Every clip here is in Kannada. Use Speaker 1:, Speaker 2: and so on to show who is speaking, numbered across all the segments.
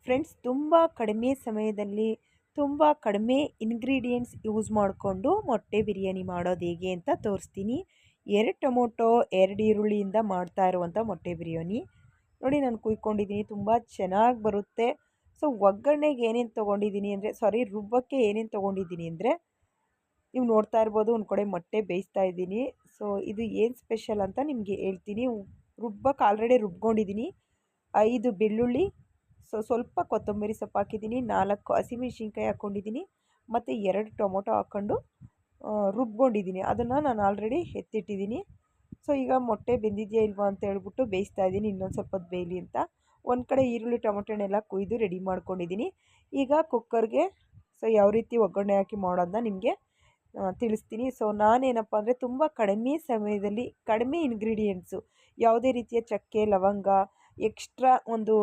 Speaker 1: ಫ್ರೆಂಡ್ಸ್, ತುಂಬ ಕಡಿಮೆ ಸಮಯದಲ್ಲಿ ತುಂಬ ಕಡಿಮೆ ಇಂಗ್ರೀಡಿಯೆಂಟ್ಸ್ ಯೂಸ್ ಮಾಡಿಕೊಂಡು ಮೊಟ್ಟೆ ಬಿರಿಯಾನಿ ಮಾಡೋದು ಹೇಗೆ ಅಂತ ತೋರಿಸ್ತೀನಿ. 2 ಟೊಮೊಟೊ 2 ಈರುಳ್ಳಿಯಿಂದ ಮಾಡ್ತಾ ಇರುವಂಥ ಮೊಟ್ಟೆ ಬಿರಿಯಾನಿ ನೋಡಿ. ನಾನು ಕುಯ್ಕೊಂಡಿದ್ದೀನಿ, ತುಂಬ ಚೆನ್ನಾಗಿ ಬರುತ್ತೆ. ಸೊ ಒಗ್ಗರಣೆಗೆ ಏನೇನು ತೊಗೊಂಡಿದ್ದೀನಿ ಅಂದರೆ, ರುಬ್ಬಕ್ಕೆ ಏನೇನು ತೊಗೊಂಡಿದ್ದೀನಿ ಅಂದರೆ, ನೀವು ನೋಡ್ತಾ ಇರ್ಬೋದು ಒಂದು ಕಡೆ ಮೊಟ್ಟೆ ಬೇಯಿಸ್ತಾ ಇದ್ದೀನಿ. ಸೊ ಇದು ಏನು ಸ್ಪೆಷಲ್ ಅಂತ ನಿಮಗೆ ಹೇಳ್ತೀನಿ. ರುಬ್ಬಕ್ಕೆ ಆಲ್ರೆಡಿ ರುಬ್ಕೊಂಡಿದ್ದೀನಿ. 5 ಬೆಳ್ಳುಳ್ಳಿ, ಸ್ವಲ್ಪ ಕೊತ್ತಂಬರಿ ಸೊಪ್ಪು ಹಾಕಿದ್ದೀನಿ, 4 ಹಸಿಮೆಣ್ಸಿನ್ಕಾಯಿ ಹಾಕ್ಕೊಂಡಿದ್ದೀನಿ, ಮತ್ತು 2 ಟೊಮೊಟೊ ಹಾಕ್ಕೊಂಡು ರುಬ್ಕೊಂಡಿದ್ದೀನಿ. ಅದನ್ನು ನಾನು ಆಲ್ರೆಡಿ ಎತ್ತಿಟ್ಟಿದ್ದೀನಿ. ಸೊ ಈಗ ಮೊಟ್ಟೆ ಬೆಂದಿದೆಯಾ ಇಲ್ವಾ ಅಂತ ಹೇಳ್ಬಿಟ್ಟು ಬೇಯಿಸ್ತಾ ಇದ್ದೀನಿ, ಇನ್ನೊಂದು ಸ್ವಲ್ಪ ಹೊತ್ತು ಬೇಯಲಿ ಅಂತ. ಒಂದು ಕಡೆ ಈರುಳ್ಳಿ ಟೊಮೊಟೊನೆಲ್ಲ ಕುಯ್ದು ರೆಡಿ ಮಾಡ್ಕೊಂಡಿದ್ದೀನಿ. ಈಗ ಕುಕ್ಕರ್ಗೆ ಯಾವ ರೀತಿ ಒಗ್ಗರಣೆ ಹಾಕಿ ಮಾಡೋದನ್ನ ನಿಮಗೆ ತಿಳಿಸ್ತೀನಿ. ಸೊ ನಾನೇನಪ್ಪ ಅಂದರೆ, ತುಂಬ ಕಡಿಮೆ ಸಮಯದಲ್ಲಿ ಕಡಿಮೆ ಇಂಗ್ರೀಡಿಯೆಂಟ್ಸು, ಯಾವುದೇ ರೀತಿಯ ಚಕ್ಕೆ ಲವಂಗ ಎಕ್ಸ್ಟ್ರಾ ಒಂದು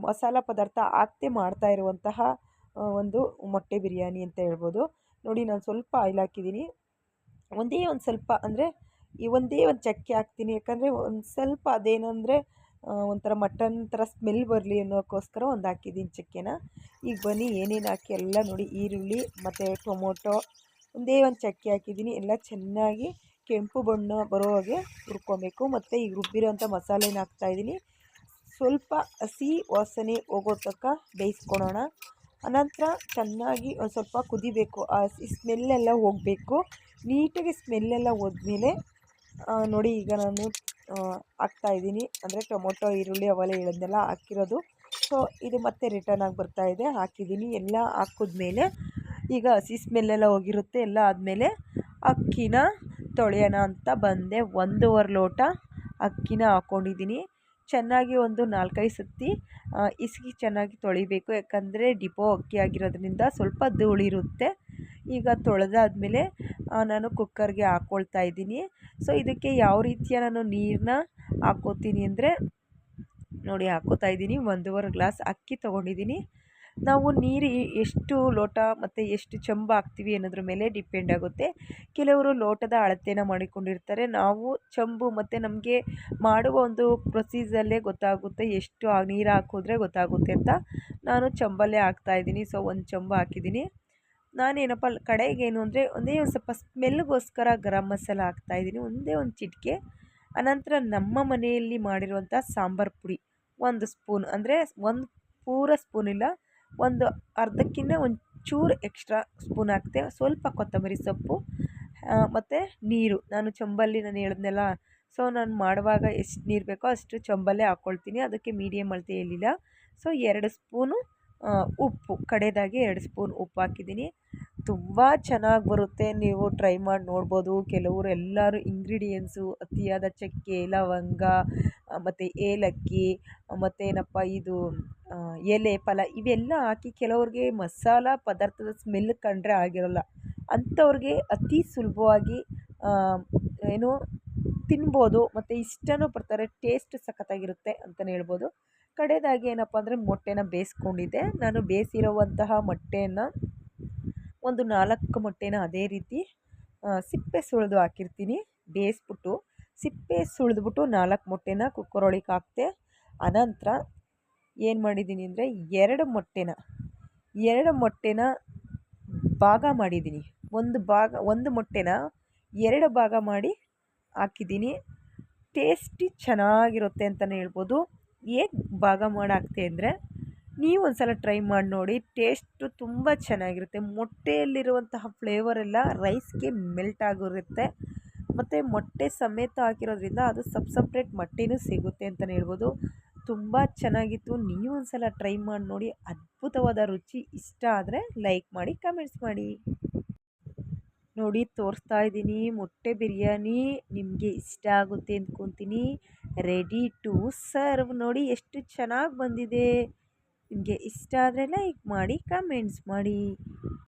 Speaker 1: ಮಸಾಲ ಪದಾರ್ಥ ಹಾಕದೆ ಮಾಡ್ತಾ ಇರುವಂತಹ ಒಂದು ಮೊಟ್ಟೆ ಬಿರಿಯಾನಿ ಅಂತ ಹೇಳ್ಬೋದು. ನೋಡಿ, ನಾನು ಸ್ವಲ್ಪ ಆಯಿಲ್ ಹಾಕಿದ್ದೀನಿ. ಒಂದೇ ಒಂದು ಸ್ವಲ್ಪ ಅಂದರೆ ಒಂದೇ ಒಂದು ಚಕ್ಕೆ ಹಾಕ್ತೀನಿ, ಯಾಕಂದರೆ ಒಂದು ಸ್ವಲ್ಪ ಅದೇನಂದರೆ ಒಂಥರ ಮಟನ್ ಥರ ಸ್ಮೆಲ್ ಬರಲಿ ಅನ್ನೋಕ್ಕೋಸ್ಕರ ಒಂದು ಹಾಕಿದ್ದೀನಿ ಚಕ್ಕೆನ. ಈಗ ಬನ್ನಿ ಏನೇನು ಹಾಕಿ ಎಲ್ಲ ನೋಡಿ. ಈರುಳ್ಳಿ ಮತ್ತು ಟೊಮೊಟೊ, ಒಂದೇ ಒಂದು ಚಕ್ಕೆ ಹಾಕಿದ್ದೀನಿ. ಎಲ್ಲ ಚೆನ್ನಾಗಿ ಕೆಂಪು ಬಣ್ಣ ಬರೋ ಹಾಗೆ ಹುರ್ಕೊಬೇಕು. ಮತ್ತು ಈಗ ರುಬ್ಬಿರೋಂಥ ಮಸಾಲೆನ ಹಾಕ್ತಾಯಿದ್ದೀನಿ. ಸ್ವಲ್ಪ ಹಸಿ ವಾಸನೆ ಹೋಗೋ ತನಕ ಬೇಯಿಸ್ಕೊಳೋಣ. ಅನಂತರ ಚೆನ್ನಾಗಿ ಒಂದು ಸ್ವಲ್ಪ ಕುದಿಬೇಕು, ಆ ಸ್ಮೆಲ್ಲೆಲ್ಲ ಹೋಗಬೇಕು. ನೀಟಾಗಿ ಸ್ಮೆಲ್ಲೆಲ್ಲ ಹೋದ್ಮೇಲೆ ನೋಡಿ, ಈಗ ನಾನು ಹಾಕ್ತಾಯಿದ್ದೀನಿ. ಅಂದರೆ ಟೊಮೊಟೊ ಈರುಳ್ಳಿ ಅವೆಲ್ಲ ಹೇಳಿದ್ನೆಲ್ಲ ಹಾಕಿರೋದು. ಸೊ ಇದು ಮತ್ತೆ ರಿಟರ್ನ್ ಆಗಿ ಬರ್ತಾಯಿದೆ, ಹಾಕಿದ್ದೀನಿ. ಎಲ್ಲ ಹಾಕಿದ್ಮೇಲೆ ಈಗ ಹಸಿ ಸ್ಮೆಲ್ಲೆಲ್ಲ ಹೋಗಿರುತ್ತೆ. ಎಲ್ಲ ಆದಮೇಲೆ ಅಕ್ಕಿನ ತೊಳೆಯೋಣ ಅಂತ ಬಂದೆ. 1.5 ಲೋಟ ಅಕ್ಕಿನ ಹಾಕ್ಕೊಂಡಿದ್ದೀನಿ. ಚೆನ್ನಾಗಿ ಒಂದು 4-5 ಸತಿ ಇಸ್ಕಿ ಚೆನ್ನಾಗಿ ತೊಳಿಬೇಕು, ಯಾಕಂದರೆ ಡಿಪೋ ಅಕ್ಕಿ ಆಗಿರೋದ್ರಿಂದ ಸ್ವಲ್ಪ ಧೂಳಿರುತ್ತೆ. ಈಗ ತೊಳೆದಾದ್ಮೇಲೆ ನಾನು ಕುಕ್ಕರ್ಗೆ ಹಾಕ್ಕೊಳ್ತಾ ಇದ್ದೀನಿ. ಸೊ ಇದಕ್ಕೆ ಯಾವ ರೀತಿಯ ನಾನು ನೀರನ್ನ ಹಾಕ್ಕೋತೀನಿ ಅಂದರೆ, ನೋಡಿ ಹಾಕ್ಕೋತಾ ಇದ್ದೀನಿ. 1.5 ಗ್ಲಾಸ್ ಅಕ್ಕಿ ತೊಗೊಂಡಿದ್ದೀನಿ. ನಾವು ನೀರು ಎಷ್ಟು ಲೋಟ ಮತ್ತು ಎಷ್ಟು ಚೆಂಬು ಹಾಕ್ತೀವಿ ಅನ್ನೋದ್ರ ಮೇಲೆ ಡಿಪೆಂಡ್ ಆಗುತ್ತೆ. ಕೆಲವರು ಲೋಟದ ಅಳತೆನ ಮಾಡಿಕೊಂಡಿರ್ತಾರೆ. ನಾವು ಚೆಂಬು ಮತ್ತು ನಮಗೆ ಮಾಡುವ ಒಂದು ಪ್ರೊಸೀಜರಲ್ಲೇ ಗೊತ್ತಾಗುತ್ತೆ ಎಷ್ಟು ನೀರು ಹಾಕಿದ್ರೆ ಗೊತ್ತಾಗುತ್ತೆ ಅಂತ. ನಾನು ಚೆಂಬಲ್ಲೇ ಹಾಕ್ತಾಯಿದ್ದೀನಿ. ಸೊ 1 ಚೆಂಬು ಹಾಕಿದ್ದೀನಿ. ನಾನೇನಪ್ಪ ಕಡೆಗೇನು ಅಂದರೆ, ಒಂದೇ ಒಂದು ಸ್ವಲ್ಪ ಸ್ಮೆಲ್ಗೋಸ್ಕರ ಗರಂ ಮಸಾಲ ಹಾಕ್ತಾಯಿದ್ದೀನಿ, ಒಂದೇ ಒಂದು ಚಿಟಿಕೆ. ಅನಂತರ ನಮ್ಮ ಮನೆಯಲ್ಲಿ ಮಾಡಿರುವಂಥ ಸಾಂಬಾರು ಪುಡಿ 1 ಸ್ಪೂನ್, ಅಂದರೆ ಒಂದು ಪೂರ ಸ್ಪೂನಿಲ್ಲ, ಒಂದು ಅರ್ಧಕ್ಕಿಂತ ಒಂದು ಚೂರು ಎಕ್ಸ್ಟ್ರಾ ಸ್ಪೂನ್ ಹಾಕ್ತೆ. ಸ್ವಲ್ಪ ಕೊತ್ತಂಬರಿ ಸೊಪ್ಪು ಮತ್ತು ನೀರು. ನಾನು ಚೆಂಬಲ್ಲಿ ನಾನು ಹೇಳಿದ್ನಲ್ಲ, ಸೊ ನಾನು ಮಾಡುವಾಗ ಎಷ್ಟು ನೀರು ಬೇಕೋ ಅಷ್ಟು ಚೆಂಬಲ್ಲೇ ಹಾಕ್ಕೊಳ್ತೀನಿ. ಅದಕ್ಕೆ ಮೀಡಿಯಮ್ ಅಳತೆ ಹೇಳಿಲ್ಲ. ಸೊ 2 ಸ್ಪೂನು ಉಪ್ಪು, ಕಡೆದಾಗಿ 2 ಸ್ಪೂನ್ ಉಪ್ಪು ಹಾಕಿದ್ದೀನಿ. ತುಂಬ ಚೆನ್ನಾಗಿ ಬರುತ್ತೆ, ನೀವು ಟ್ರೈ ಮಾಡಿ ನೋಡ್ಬೋದು. ಕೆಲವರು ಎಲ್ಲರೂ ಇಂಗ್ರೀಡಿಯೆಂಟ್ಸು ಅತಿಯಾದ ಚಕ್ಕೆ ಲವಂಗ ಮತ್ತು ಏಲಕ್ಕಿ ಮತ್ತೇನಪ್ಪ ಇದು ಎಲೆ ಫಲ ಇವೆಲ್ಲ ಹಾಕಿ, ಕೆಲವ್ರಿಗೆ ಮಸಾಲ ಪದಾರ್ಥದ ಸ್ಮೆಲ್ ಕಂಡ್ರೆ ಆಗಿರೋಲ್ಲ. ಅಂಥವ್ರಿಗೆ ಅತಿ ಸುಲಭವಾಗಿ ಏನು ತಿನ್ಬೋದು ಮತ್ತು ಇಷ್ಟನೂ ಪಡ್ತಾರೆ. ಟೇಸ್ಟ್ ಸಖತ್ತಾಗಿರುತ್ತೆ ಅಂತಲೇ ಹೇಳ್ಬೋದು. ಕಡೆದಾಗಿ ಏನಪ್ಪ ಅಂದರೆ, ಮೊಟ್ಟೆನ ಬೇಯಿಸ್ಕೊಂಡಿದ್ದೆ. ನಾನು ಬೇಯಿಸಿರುವಂತಹ ಮೊಟ್ಟೆಯನ್ನು ಒಂದು 4 ಮೊಟ್ಟೆನ ಅದೇ ರೀತಿ ಸಿಪ್ಪೆ ಸುಳಿದು ಹಾಕಿರ್ತೀನಿ. ಬೇಯಿಸ್ಬಿಟ್ಟು ಸಿಪ್ಪೆ ಸುಳಿದ್ಬಿಟ್ಟು 4 ಮೊಟ್ಟೆನ ಕುಕ್ಕರ್ ಒಳಗೆ ಹಾಕ್ತೆ. ಅನಂತರ ಏನು ಮಾಡಿದ್ದೀನಿ ಅಂದರೆ, 2 ಮೊಟ್ಟೆನ ಭಾಗ ಮಾಡಿದ್ದೀನಿ. ಒಂದು ಮೊಟ್ಟೆನ 2 ಭಾಗ ಮಾಡಿ ಹಾಕಿದ್ದೀನಿ. ಟೇಸ್ಟಿ ಚೆನ್ನಾಗಿರುತ್ತೆ ಅಂತಲೇ ಹೇಳ್ಬೋದು. ಹೇಗೆ ಭಾಗ ಮಾಡಿ ಹಾಕ್ತೆ ಅಂದರೆ, ನೀವು ಒಂದು ಸಲ ಟ್ರೈ ಮಾಡಿ ನೋಡಿ. ಟೇಸ್ಟು ತುಂಬ ಚೆನ್ನಾಗಿರುತ್ತೆ. ಮೊಟ್ಟೆಯಲ್ಲಿರುವಂತಹ ಫ್ಲೇವರೆಲ್ಲ ರೈಸ್ಗೆ ಮೆಲ್ಟ್ ಆಗಿರುತ್ತೆ. ಮತ್ತು ಮೊಟ್ಟೆ ಸಮೇತ ಹಾಕಿರೋದ್ರಿಂದ ಅದು ಸಪ್ರೇಟ್ ಮೊಟ್ಟೆನೂ ಸಿಗುತ್ತೆ ಅಂತಲೇ ಹೇಳ್ಬೋದು. ತುಂಬ ಚೆನ್ನಾಗಿತ್ತು. ನೀವು ಒಂದು ಸಲ ಟ್ರೈ ಮಾಡಿ ನೋಡಿ. ಅದ್ಭುತವಾದ ರುಚಿ. ಇಷ್ಟ ಆದರೆ ಲೈಕ್ ಮಾಡಿ, ಕಮೆಂಟ್ಸ್ ಮಾಡಿ. ನೋಡಿ, ತೋರಿಸ್ತಾ ಇದ್ದೀನಿ ಮೊಟ್ಟೆ ಬಿರಿಯಾನಿ. ನಿಮಗೆ ಇಷ್ಟ ಆಗುತ್ತೆ ಅಂದ್ಕೊತೀನಿ. Ready to serve. ನೋಡಿ ಎಷ್ಟು ಚೆನ್ನಾಗಿ ಬಂದಿದೆ. ನಿಮಗೆ ಇಷ್ಟ ಆದರೆ ಲೈಕ್ ಮಾಡಿ, ಕಮೆಂಟ್ಸ್ ಮಾಡಿ.